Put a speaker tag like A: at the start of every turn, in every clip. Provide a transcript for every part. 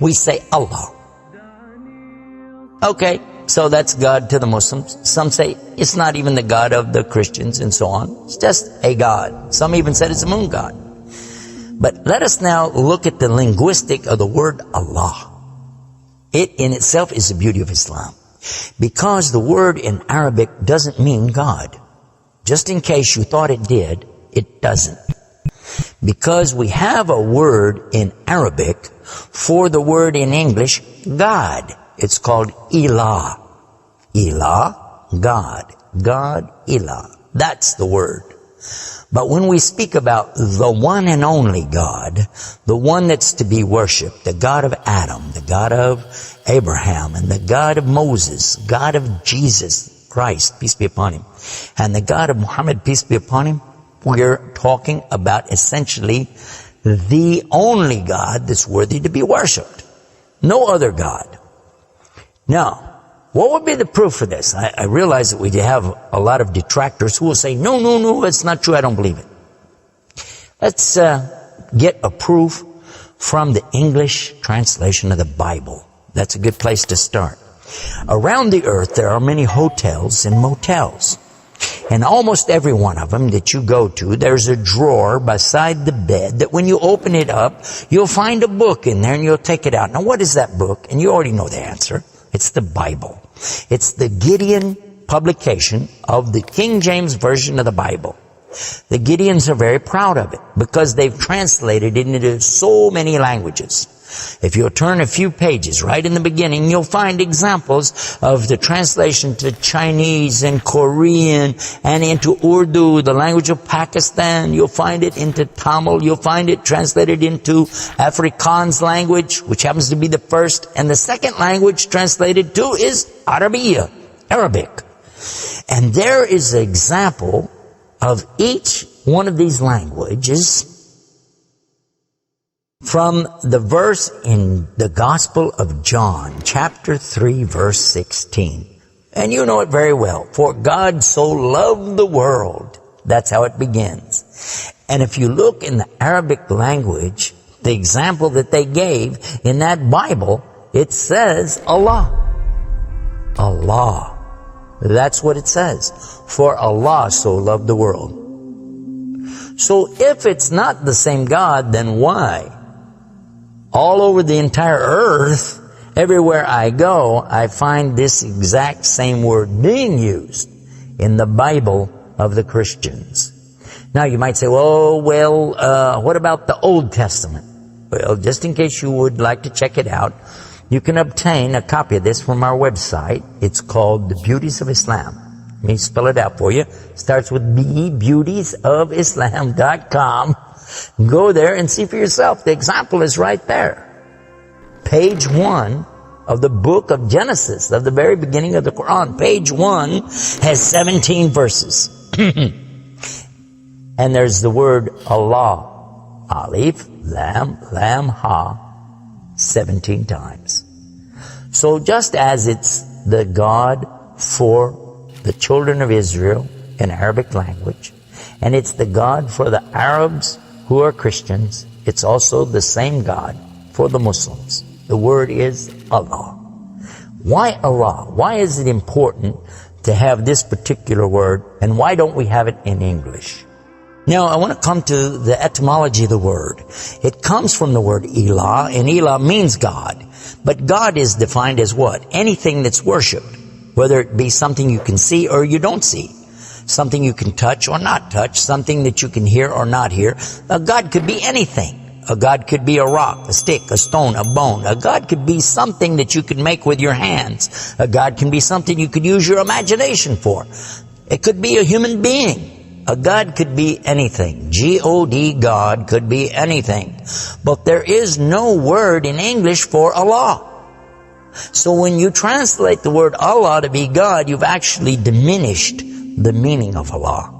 A: We say Allah. Okay, so that's God to the Muslims. Some say it's not even the God of the Christians and so on. It's just a God. Some even said it's a moon god. But let us now look at the linguistic of the word Allah. It in itself is the beauty of Islam. Because the word in Arabic doesn't mean God. Just in case you thought it did, it doesn't. Because we have a word in Arabic for the word in English, God. It's called Ilah. Ilah, God. God, Ilah. That's the word. But when we speak about the one and only God, the one that's to be worshipped, the God of Adam, the God of Abraham, and the God of Moses, God of Jesus Christ, peace be upon him, and the God of Muhammad, peace be upon him, we're talking about essentially the only God that's worthy to be worshipped. No other God. Now, what would be the proof for this? I realize that we have a lot of detractors who will say, no, it's not true, I don't believe it. Let's get a proof from the English translation of the Bible. That's a good place to start. Around the earth, there are many hotels and motels. And almost every one of them that you go to, there's a drawer beside the bed that when you open it up, you'll find a book in there and you'll take it out. Now, what is that book? And you already know the answer. It's the Bible. It's the Gideon publication of the King James Version of the Bible. The Gideons are very proud of it because they've translated it into so many languages. If you'll turn a few pages right in the beginning, you'll find examples of the translation to Chinese and Korean and into Urdu, the language of Pakistan. You'll find it into Tamil. You'll find it translated into Afrikaans language, which happens to be the first. And the second language translated to is Arabiya, Arabic. And there is an example of each one of these languages from the verse in the Gospel of John, chapter 3, verse 16. And you know it very well. For God so loved the world. That's how it begins. And if you look in the Arabic language, the example that they gave in that Bible, it says Allah. Allah. That's what it says. For Allah so loved the world. So if it's not the same God, then why? All over the entire earth, everywhere I go, I find this exact same word being used in the Bible of the Christians. Now you might say, what about the Old Testament? Well, just in case you would like to check it out, you can obtain a copy of this from our website. It's called The Beauties of Islam. Let me spell it out for you. It starts with B, beautiesofislam.com. Go there and see for yourself. The example is right there. Page 1 of the book of Genesis, of the very beginning of the Quran. Page 1 has 17 verses. And there's the word Allah. Alif, Lam, Ha, 17 times. So just as it's the God for the children of Israel in Arabic language, and it's the God for the Arabs who are Christians, it's also the same God for the Muslims. The word is Allah. Why Allah? Why is it important to have this particular word, and why don't we have it in English? Now, I want to come to the etymology of the word. It comes from the word Ilah, and Ilah means God. But God is defined as what? Anything that's worshipped, whether it be something you can see or you don't see. Something you can touch or not touch, something that you can hear or not hear. A God could be anything. A God could be a rock, a stick, a stone, a bone. A God could be something that you could make with your hands. A God can be something you could use your imagination for. It could be a human being. A God could be anything. G-O-D, God could be anything. But there is no word in English for Allah. So when you translate the word Allah to be God, you've actually diminished the meaning of Allah.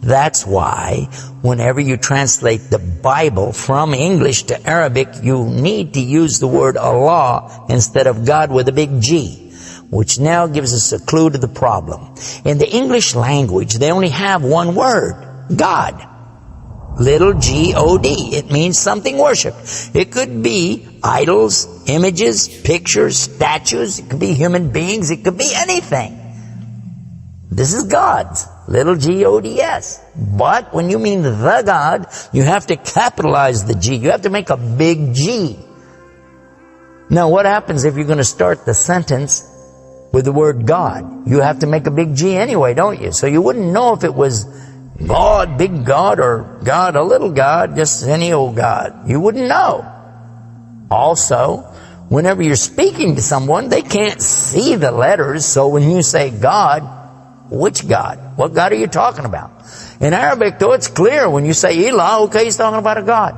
A: That's why whenever you translate the Bible from English to Arabic, you need to use the word Allah instead of God with a big G, which now gives us a clue to the problem. In the English language, they only have one word, God. Little G-O-D. It means something worshipped. It could be idols, images, pictures, statues. It could be human beings. It could be anything. This is God's. Little G-O-D-S. But when you mean the God, you have to capitalize the G. You have to make a big G. Now, what happens if you're going to start the sentence with the word God? You have to make a big G anyway, don't you? So you wouldn't know if it was God, big God, or God, a little God, just any old God. You wouldn't know. Also, whenever you're speaking to someone, they can't see the letters. So when you say God, which God? What God are you talking about? In Arabic, though, it's clear. When you say Ilah, okay, he's talking about a God.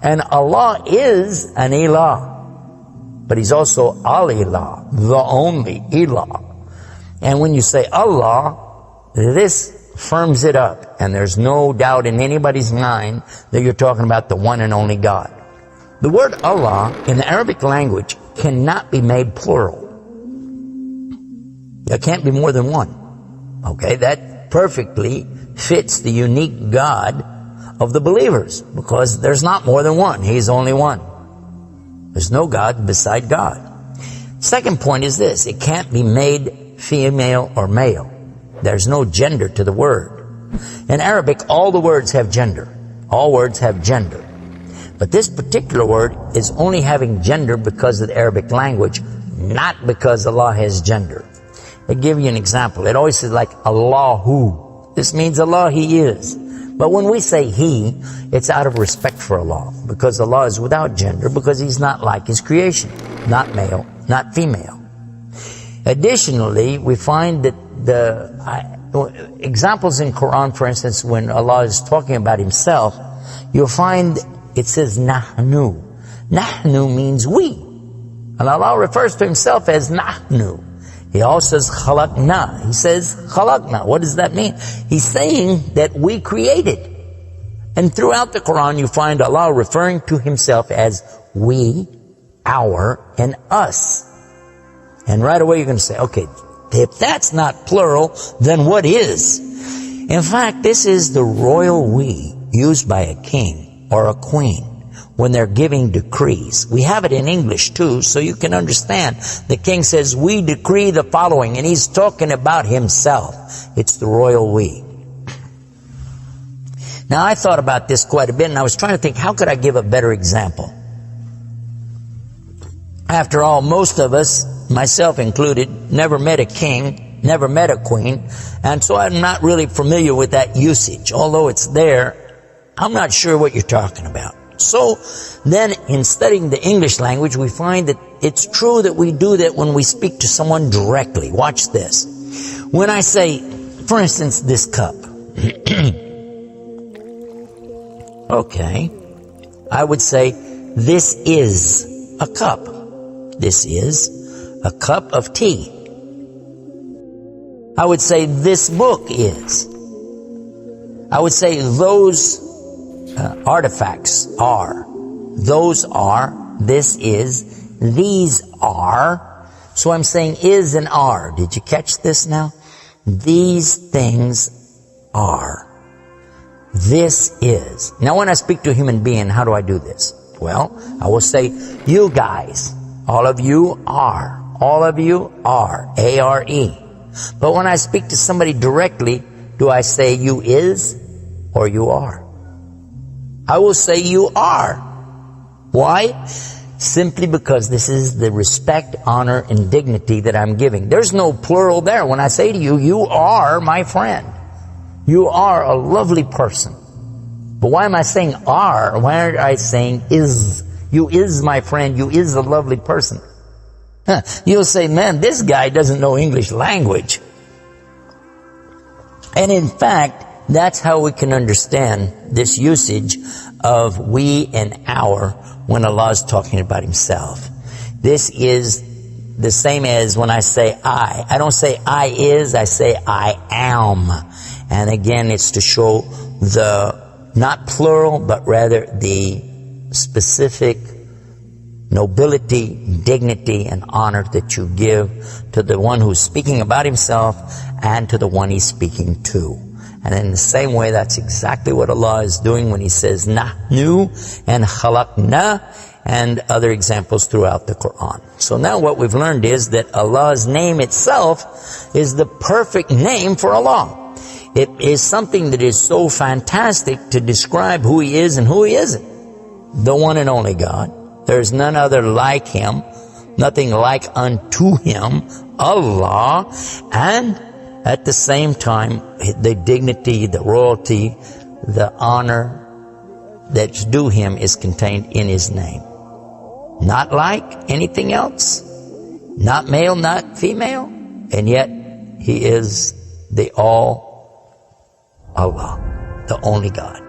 A: And Allah is an Ilah. But he's also Al-Ilah, the only Ilah. And when you say Allah, this firms it up. And there's no doubt in anybody's mind that you're talking about the one and only God. The word Allah in the Arabic language cannot be made plural. There can't be more than one. Okay, that perfectly fits the unique God of the believers, because there's not more than one. He's only one. There's no God beside God. Second point is this. It can't be made female or male. There's no gender to the word. In Arabic, all the words have gender. All words have gender. But this particular word is only having gender because of the Arabic language, not because Allah has gender. I'll give you an example. It always says like Allahu. This means Allah, He is. But when we say He, it's out of respect for Allah, because Allah is without gender, because He's not like His creation, not male, not female. Additionally, we find that the examples in Quran, for instance, when Allah is talking about Himself, you'll find it says Nahnu. Nahnu means we. And Allah refers to Himself as Nahnu. He also says khalaqna. He says khalaqna. What does that mean? He's saying that we created. And throughout the Quran you find Allah referring to Himself as we, our, and us. And right away you're going to say, okay, if that's not plural, then what is? In fact, this is the royal we used by a king or a queen when they're giving decrees. We have it in English too, so you can understand. The king says, we decree the following, and he's talking about himself. It's the royal we. Now, I thought about this quite a bit, and I was trying to think, how could I give a better example? After all, most of us, myself included, never met a king, never met a queen, and so I'm not really familiar with that usage. Although it's there, I'm not sure what you're talking about. So then in studying the English language, we find that it's true that we do that when we speak to someone directly. Watch this. When I say, for instance, this cup. Okay. I would say, this is a cup. This is a cup of tea. I would say, this book is. I would say, those artifacts are. Those are. This is. These are. So I'm saying is and are. Did you catch this now? These things are. This is. Now when I speak to a human being, how do I do this? Well, I will say, you guys. All of you are. All of you are. A-R-E. But when I speak to somebody directly, do I say you is or you are? I will say you are. Why? Simply because this is the respect, honor, and dignity that I'm giving. There's no plural there. When I say to you, you are my friend. You are a lovely person. But why am I saying are? Why aren't I saying is? You is my friend. You is a lovely person. You'll say, man, this guy doesn't know English language. And in fact, that's how we can understand this usage of we and our when Allah is talking about Himself. This is the same as when I say I. I don't say I is, I say I am. And again, it's to show the, not plural, but rather the specific nobility, dignity, and honor that you give to the one who's speaking about himself and to the one he's speaking to. And in the same way, that's exactly what Allah is doing when He says nahnu and khalaqna and other examples throughout the Quran. So now what we've learned is that Allah's name itself is the perfect name for Allah. It is something that is so fantastic to describe who He is and who He isn't. The one and only God. There is none other like Him, nothing like unto Him, Allah, and at the same time, the dignity, the royalty, the honor that's due Him is contained in His name. Not like anything else, not male, not female, and yet He is the all Allah, the only God.